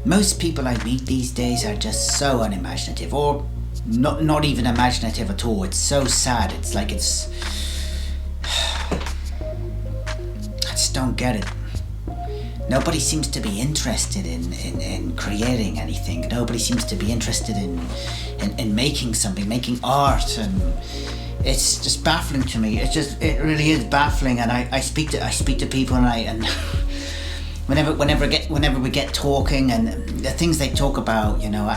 Most people I meet these days are just so unimaginative, or not even imaginative at all. It's so sad. It's like it's... I just don't get it. Nobody seems to be interested in creating anything. Nobody seems to be interested in making something, making art, and it's just baffling to me. It really is baffling. And I speak to people, and whenever we get talking, and the things they talk about, you know,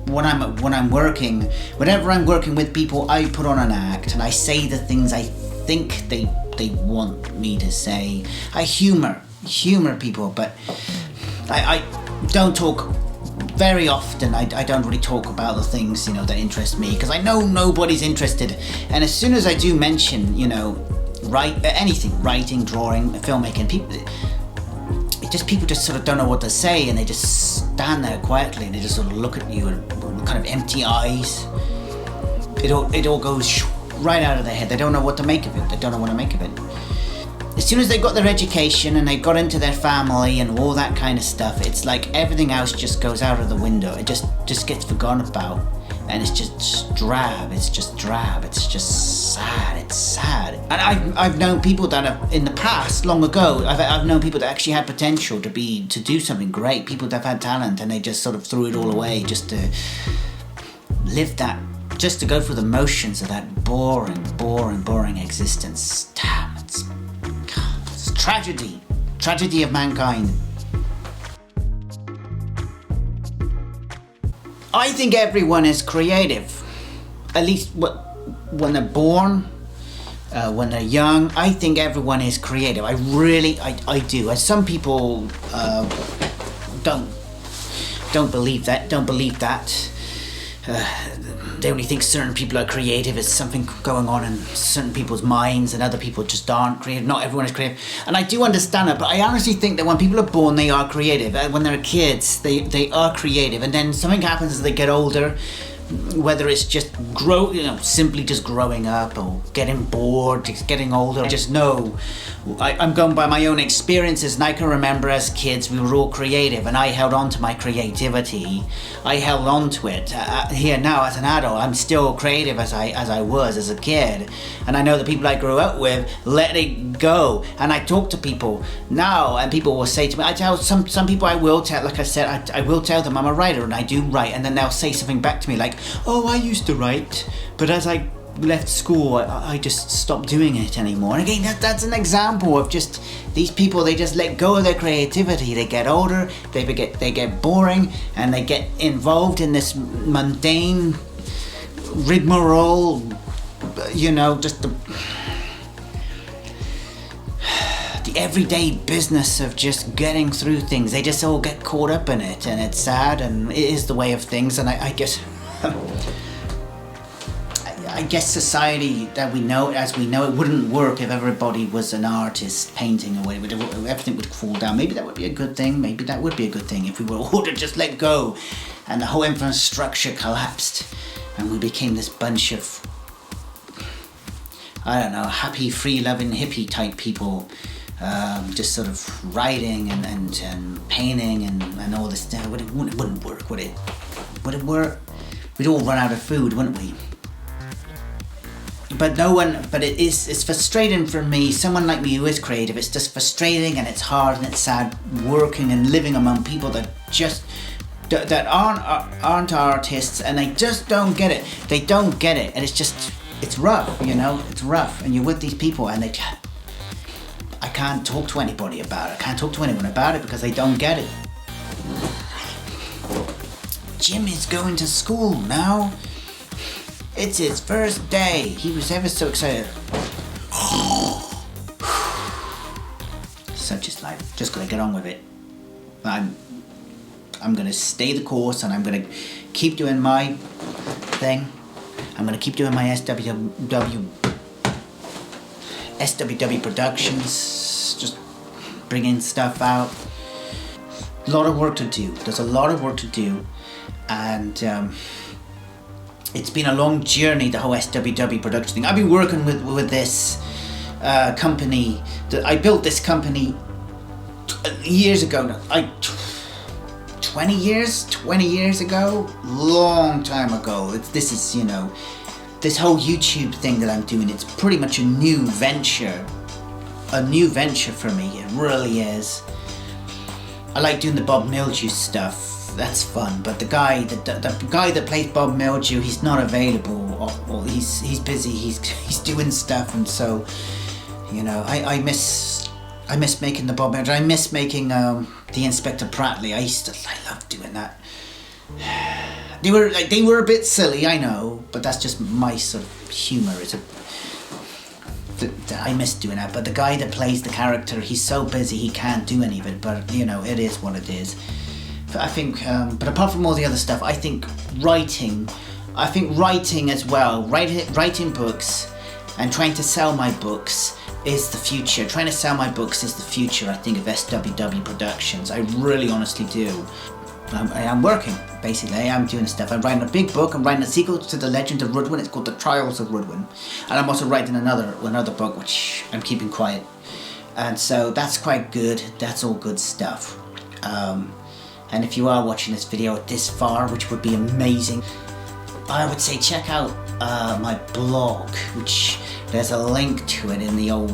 when I'm working, whenever I'm working with people, I put on an act and I say the things I think they want me to say. I humor people, but I don't talk very often. I don't really talk about the things, you know, that interest me, because I know nobody's interested. And as soon as I do mention, you know, anything, writing, drawing, filmmaking, people just sort of don't know what to say, and they just stand there quietly and they just sort of look at you with kind of empty eyes. It all goes right out of their head. They don't know what to make of it. They don't know what to make of it. As soon as they got their education and they got into their family and all that kind of stuff, it's like everything else just goes out of the window. It just gets forgotten about, and it's just drab. It's just drab. It's just sad. It's sad. And I've known people that have, in the past, long ago, I've known people that actually had potential to do something great. People that have had talent, and they just sort of threw it all away just to live that, just to go through the motions of that boring existence. Damn, it's tragedy of mankind. I think everyone is creative, at least when they're born, when they're young. I think everyone is creative. I do. As some people don't believe that. They only think certain people are creative. It's something going on in certain people's minds, and other people just aren't creative. Not everyone is creative, and I do understand it. But I honestly think that when people are born, they are creative. When they're kids, they are creative, and then something happens as they get older. Whether it's just simply just growing up, or getting bored, just getting older. I just know, I'm going by my own experiences, and I can remember as kids we were all creative, and I held on to my creativity. I held on to it. Here now as an adult, I'm still creative as I was as a kid, and I know the people I grew up with let it go. And I talk to people now, and people will say to me, I tell some people, I will tell, like I said, I will tell them I'm a writer and I do write, and then they'll say something back to me like, oh, I used to write, but as I left school, I just stopped doing it anymore. And again, that's an example of just these people. They just let go of their creativity. They get older, they get boring, and they get involved in this mundane rigmarole, just the everyday business of just getting through things. They just all get caught up in it, and it's sad, and it is the way of things. And I guess society that we know, as we know it, wouldn't work if everybody was an artist painting away. Everything would fall down. Maybe that would be a good thing. Maybe that would be a good thing if we were all to just let go, and the whole infrastructure collapsed, and we became this bunch of, I don't know, happy, free-loving, hippie type people, just sort of writing and painting and all this stuff. It wouldn't work, would it? Would it work? We'd all run out of food, wouldn't we? But it's frustrating for me, someone like me who is creative. It's just frustrating, and it's hard, and it's sad working and living among people that aren't artists, and they just don't get it. They don't get it, and it's rough, it's rough. And you're with these people, and I can't talk to anybody about it. I can't talk to anyone about it because they don't get it. Jim is going to school now. It's his first day. He was ever so excited. Such is life. Just gotta get on with it. I'm gonna stay the course, and I'm gonna keep doing my thing. I'm gonna keep doing my SWW productions, just bringing stuff out. A lot of work to do. There's a lot of work to do, and it's been a long journey, the whole SWW production thing. I've been working with this company. I built this company years ago. 20 years ago, long time ago. This is, you know, this whole YouTube thing that I'm doing, it's pretty much a new venture for me. It really is. I like doing the Bob Mildew stuff. That's fun. But the guy that plays Bob Mildew, he's not available, or he's busy. He's doing stuff, and so, you know, I miss making the Bob Mildew. I miss making the Inspector Prattley. I love doing that. They were a bit silly, I know, but that's just my sort of humor. I miss doing that. But the guy that plays the character, he's so busy he can't do any of it. But you know, it is what it is. But I think, but apart from all the other stuff, I think writing as well, writing books and trying to sell my books is the future. Trying to sell my books is the future, I think, of SWW Productions. I really honestly do. I'm working, basically. I'm doing stuff. I'm writing a big book. I'm writing a sequel to The Legend of Rudwin. It's called The Trials of Rudwin. And I'm also writing another book, which I'm keeping quiet. And so that's quite good. That's all good stuff. And if you are watching this video this far, which would be amazing, I would say check out my blog, which there's a link to it in the on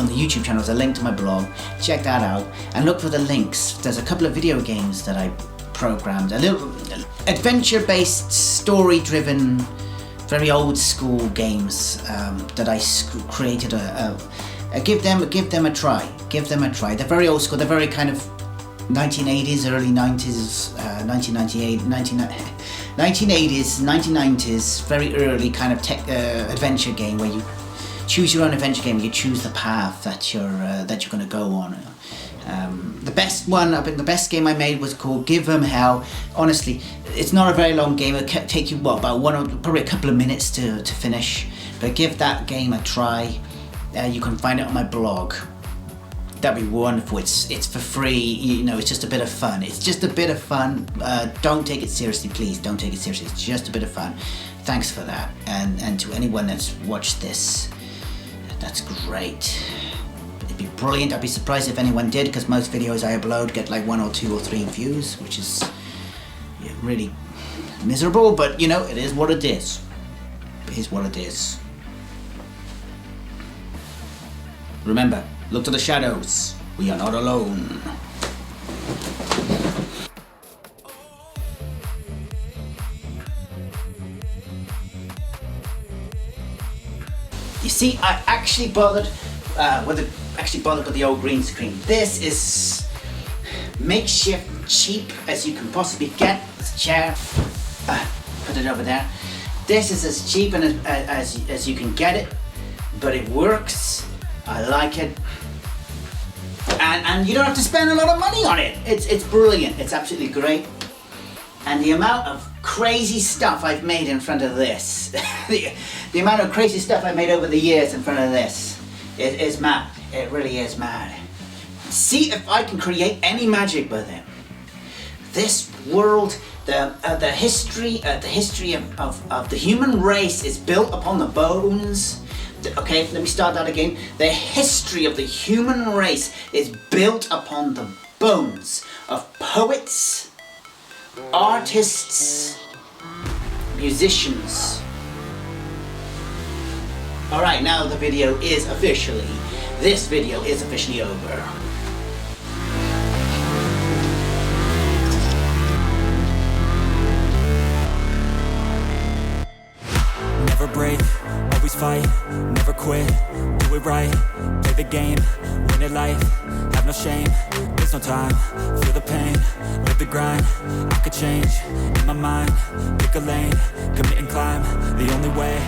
the YouTube channel. There's a link to my blog. Check that out and look for the links. There's a couple of video games that I programmed, a little adventure-based, story-driven, very old school games that I created. Give them a try. Give them a try. They're very old school. They're very kind of 1980s, early 90s, 1998, 1980s, 1990s, very early kind of tech adventure game where you choose your own adventure game. You choose the path that you're going to go on. The best one, I think the best game I made was called Give 'Em Hell. Honestly, it's not a very long game. It can take you probably a couple of minutes to finish. But give that game a try. You can find it on my blog. That'd be wonderful. It's for free. You know, it's just a bit of fun. It's just a bit of fun. Don't take it seriously, please. Don't take it seriously. It's just a bit of fun. Thanks for that. And to anyone that's watched this, that's great. It'd be brilliant. I'd be surprised if anyone did, because most videos I upload get like 1 or 2 or 3 views, which is really miserable. But you know, it is what it is. It is what it is. Remember, look to the shadows. We are not alone. You see, I actually bothered with the old green screen. This is makeshift, cheap as you can possibly get. This chair, put it over there. This is as cheap and as you can get it, but it works. I like it. And you don't have to spend a lot of money on it. It's brilliant. It's absolutely great. And the amount of crazy stuff I've made in front of this, the amount of crazy stuff I've made over the years in front of this is mad. It really is mad. See if I can create any magic with it. This world, the history of the human race is built upon the bones. Okay, let me start that again. The history of the human race is built upon the bones of poets, artists, musicians. Alright, now this video is officially over. Never break, always fight, never quit, do it right, play the game, win it life, have no shame, there's no time, feel the pain, live the grind, I could change, in my mind, pick a lane, commit and climb, the only way